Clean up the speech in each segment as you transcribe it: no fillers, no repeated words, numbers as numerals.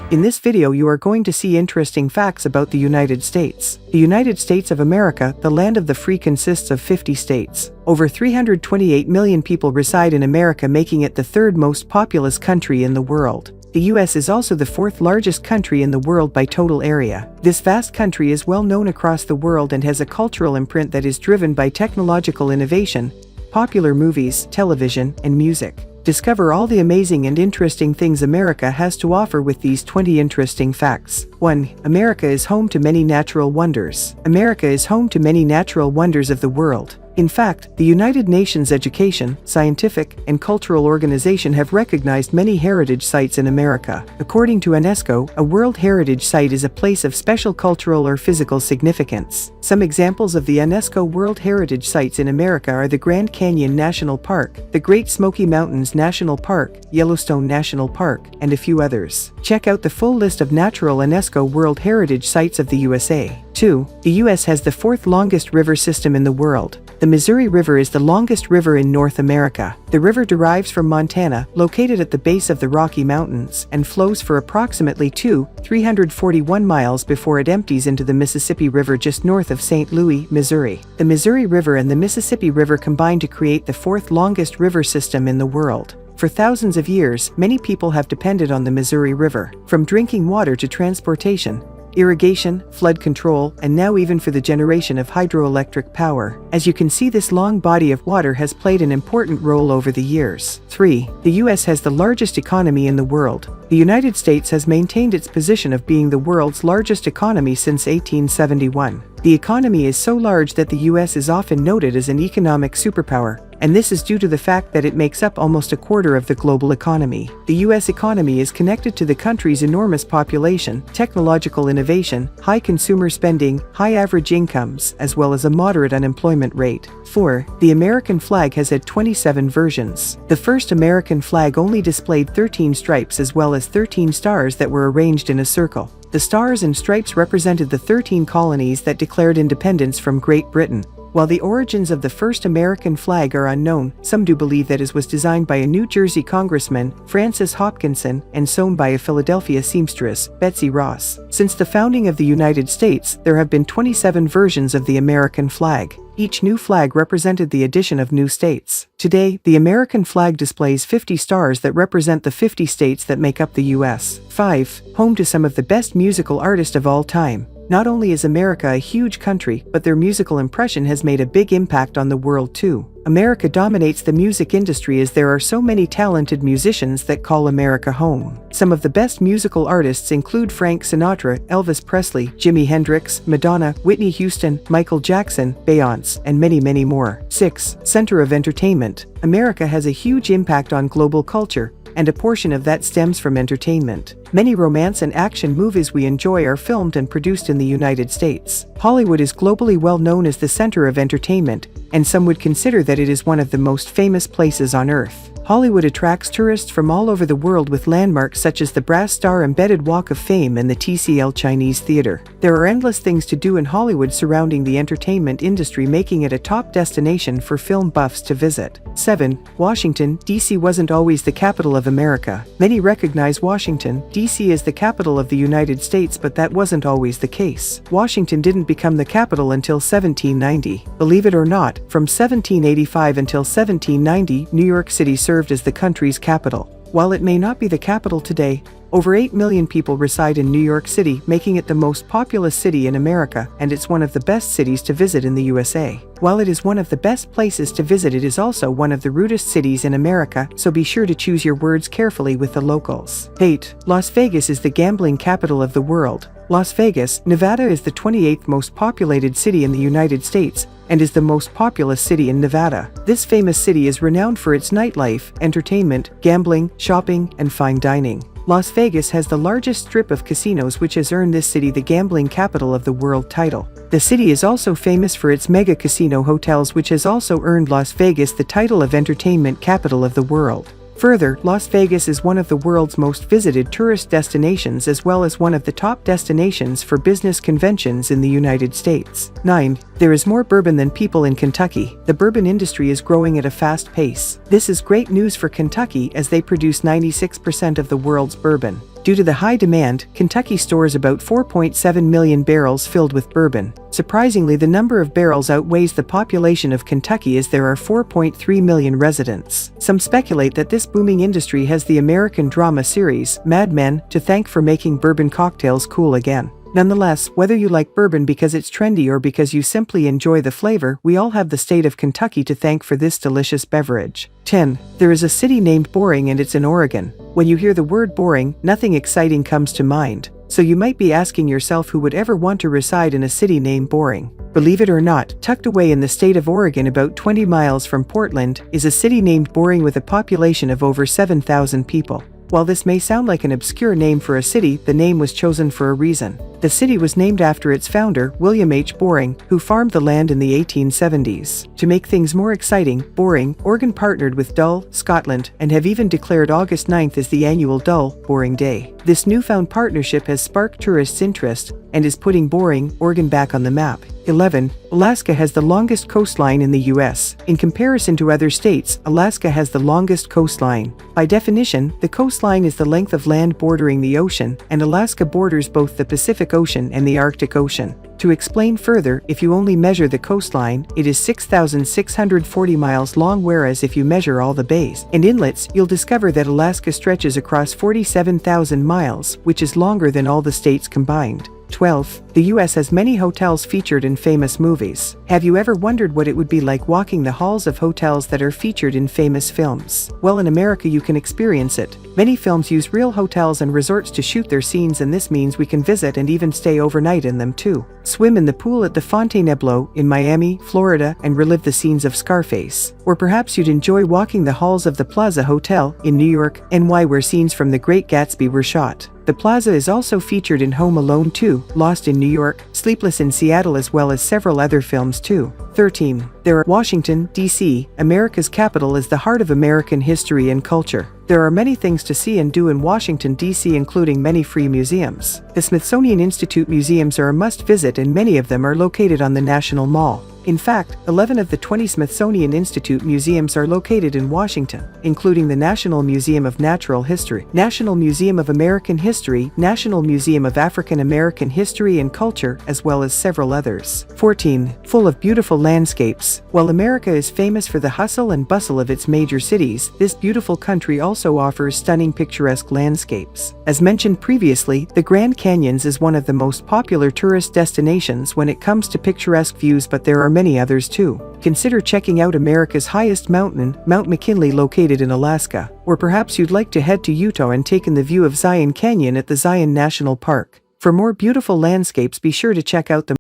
In this video you are going to see interesting facts about the United States. The United States of America, the land of the free, consists of 50 states. Over 328 million people reside in America, making it the third most populous country in the world. The US is also the fourth largest country in the world by total area. This vast country is well known across the world and has a cultural imprint that is driven by technological innovation, popular movies, television, and music. Discover all the amazing and interesting things America has to offer with these 20 interesting facts. 1. America is home to many natural wonders. America is home to many natural wonders of the world. In fact, the United Nations Education, Scientific, and Cultural Organization have recognized many heritage sites in America. According to UNESCO, a World Heritage Site is a place of special cultural or physical significance. Some examples of the UNESCO World Heritage Sites in America are the Grand Canyon National Park, the Great Smoky Mountains National Park, Yellowstone National Park, and a few others. Check out the full list of natural UNESCO World Heritage Sites of the USA. 2. The US has the fourth longest river system in the world. The Missouri River is the longest river in North America. The river derives from Montana, located at the base of the Rocky Mountains, and flows for approximately 341 miles before it empties into the Mississippi River just north of St. Louis, Missouri. The Missouri River and the Mississippi River combine to create the fourth longest river system in the world. For thousands of years, many people have depended on the Missouri River, from drinking water to transportation, irrigation, flood control, and now even for the generation of hydroelectric power. As you can see, this long body of water has played an important role over the years. 3. The US has the largest economy in the world. The United States has maintained its position of being the world's largest economy since 1871. The economy is so large that the US is often noted as an economic superpower, and this is due to the fact that it makes up almost a quarter of the global economy. The US economy is connected to the country's enormous population, technological innovation, high consumer spending, high average incomes, as well as a moderate unemployment rate. 4. The American flag has had 27 versions. The first American flag only displayed 13 stripes as well as 13 stars that were arranged in a circle. The stars and stripes represented the 13 colonies that declared independence from Great Britain. While the origins of the first American flag are unknown, some do believe that it was designed by a New Jersey congressman, Francis Hopkinson, and sewn by a Philadelphia seamstress, Betsy Ross. Since the founding of the United States, there have been 27 versions of the American flag. Each new flag represented the addition of new states. Today, the American flag displays 50 stars that represent the 50 states that make up the US. 5. Home to some of the best musical artists of all time. Not only is America a huge country, but their musical impression has made a big impact on the world too. America dominates the music industry as there are so many talented musicians that call America home. Some of the best musical artists include Frank Sinatra, Elvis Presley, Jimi Hendrix, Madonna, Whitney Houston, Michael Jackson, Beyoncé, and many, many more. 6. Center of entertainment. America has a huge impact on global culture, and a portion of that stems from entertainment. Many romance and action movies we enjoy are filmed and produced in the United States. Hollywood is globally well known as the center of entertainment, and some would consider that it is one of the most famous places on Earth. Hollywood attracts tourists from all over the world with landmarks such as the Brass Star Embedded Walk of Fame and the TCL Chinese Theater. There are endless things to do in Hollywood surrounding the entertainment industry, making it a top destination for film buffs to visit. 7. Washington, D.C. wasn't always the capital of America. Many recognize Washington, D.C. as the capital of the United States, but that wasn't always the case. Washington didn't become the capital until 1790. Believe it or not, from 1785 until 1790, New York City served as the country's capital. While it may not be the capital today, over 8 million people reside in New York City, making it the most populous city in America, and it's one of the best cities to visit in the USA. While it is one of the best places to visit, it is also one of the rudest cities in America, so be sure to choose your words carefully with the locals. 8. Las Vegas is the gambling capital of the world. Las Vegas, Nevada is the 28th most populated city in the United States, and is the most populous city in Nevada. This famous city is renowned for its nightlife, entertainment, gambling, shopping, and fine dining. Las Vegas has the largest strip of casinos, which has earned this city the gambling capital of the world title. The city is also famous for its mega casino hotels, which has also earned Las Vegas the title of entertainment capital of the world. Further, Las Vegas is one of the world's most visited tourist destinations, as well as one of the top destinations for business conventions in the United States. 9. There is more bourbon than people in Kentucky. The bourbon industry is growing at a fast pace. This is great news for Kentucky, as they produce 96% of the world's bourbon. Due to the high demand, Kentucky stores about 4.7 million barrels filled with bourbon. Surprisingly, the number of barrels outweighs the population of Kentucky as there are 4.3 million residents. Some speculate that this booming industry has the American drama series, Mad Men, to thank for making bourbon cocktails cool again. Nonetheless, whether you like bourbon because it's trendy or because you simply enjoy the flavor, we all have the state of Kentucky to thank for this delicious beverage. 10. There is a city named Boring and it's in Oregon. When you hear the word boring, nothing exciting comes to mind. So you might be asking yourself who would ever want to reside in a city named Boring. Believe it or not, tucked away in the state of Oregon about 20 miles from Portland, is a city named Boring with a population of over 7,000 people. While this may sound like an obscure name for a city, the name was chosen for a reason. The city was named after its founder, William H. Boring, who farmed the land in the 1870s. To make things more exciting, Boring, Oregon partnered with Dull, Scotland, and have even declared August 9th as the annual Dull, Boring Day. This newfound partnership has sparked tourists' interest and is putting Boring, Oregon back on the map. 11. Alaska has the longest coastline in the U.S. In comparison to other states, Alaska has the longest coastline. By definition, the coastline is the length of land bordering the ocean, and Alaska borders both the Pacific Ocean and the Arctic Ocean. To explain further, if you only measure the coastline, it is 6,640 miles long, whereas if you measure all the bays and inlets, you'll discover that Alaska stretches across 47,000 miles, which is longer than all the states combined. 12. The U.S. has many hotels featured in famous movies. Have you ever wondered what it would be like walking the halls of hotels that are featured in famous films? Well, in America you can experience it. Many films use real hotels and resorts to shoot their scenes, and this means we can visit and even stay overnight in them too. Swim in the pool at the Fontainebleau in Miami, Florida, and relive the scenes of Scarface. Or perhaps you'd enjoy walking the halls of the Plaza Hotel in New York, NY, where scenes from The Great Gatsby were shot. The Plaza is also featured in Home Alone 2, Lost in New York, Sleepless in Seattle, as well as several other films too. 13. There are Washington, D.C., America's capital, is the heart of American history and culture. There are many things to see and do in Washington, D.C., including many free museums. The Smithsonian Institute museums are a must-visit, and many of them are located on the National Mall. In fact, 11 of the 20 Smithsonian Institute museums are located in Washington, including the National Museum of Natural History, National Museum of American History, National Museum of African American History and Culture, as well as several others. 14. Full of beautiful landscapes. While America is famous for the hustle and bustle of its major cities, this beautiful country also offers stunning picturesque landscapes. As mentioned previously, the Grand Canyons is one of the most popular tourist destinations when it comes to picturesque views, but there are many others too. Consider checking out America's highest mountain, Mount McKinley, located in Alaska. Or perhaps you'd like to head to Utah and take in the view of Zion Canyon at the Zion National Park. For more beautiful landscapes, be sure to check out the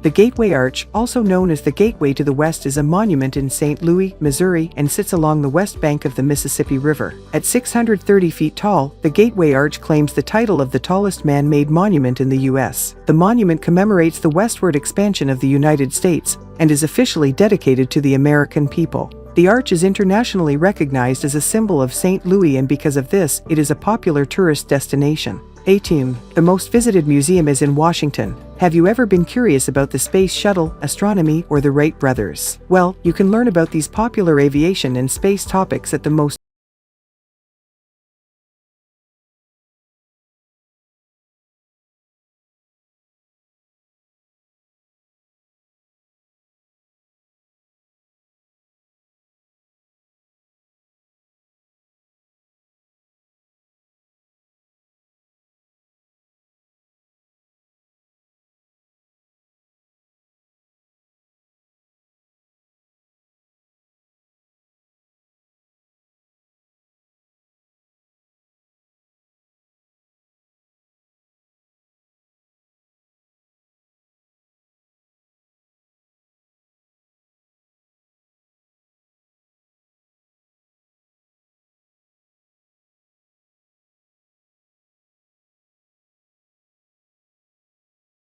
The Gateway Arch, also known as the Gateway to the West, is a monument in St. Louis, Missouri, and sits along the west bank of the Mississippi River. At 630 feet tall, the Gateway Arch claims the title of the tallest man-made monument in the U.S. The monument commemorates the westward expansion of the United States and is officially dedicated to the American people. The arch is internationally recognized as a symbol of St. Louis, and because of this, it is a popular tourist destination. 18. The most visited museum is in Washington. Have you ever been curious about the space shuttle, astronomy, or the Wright brothers? Well, you can learn about these popular aviation and space topics at the most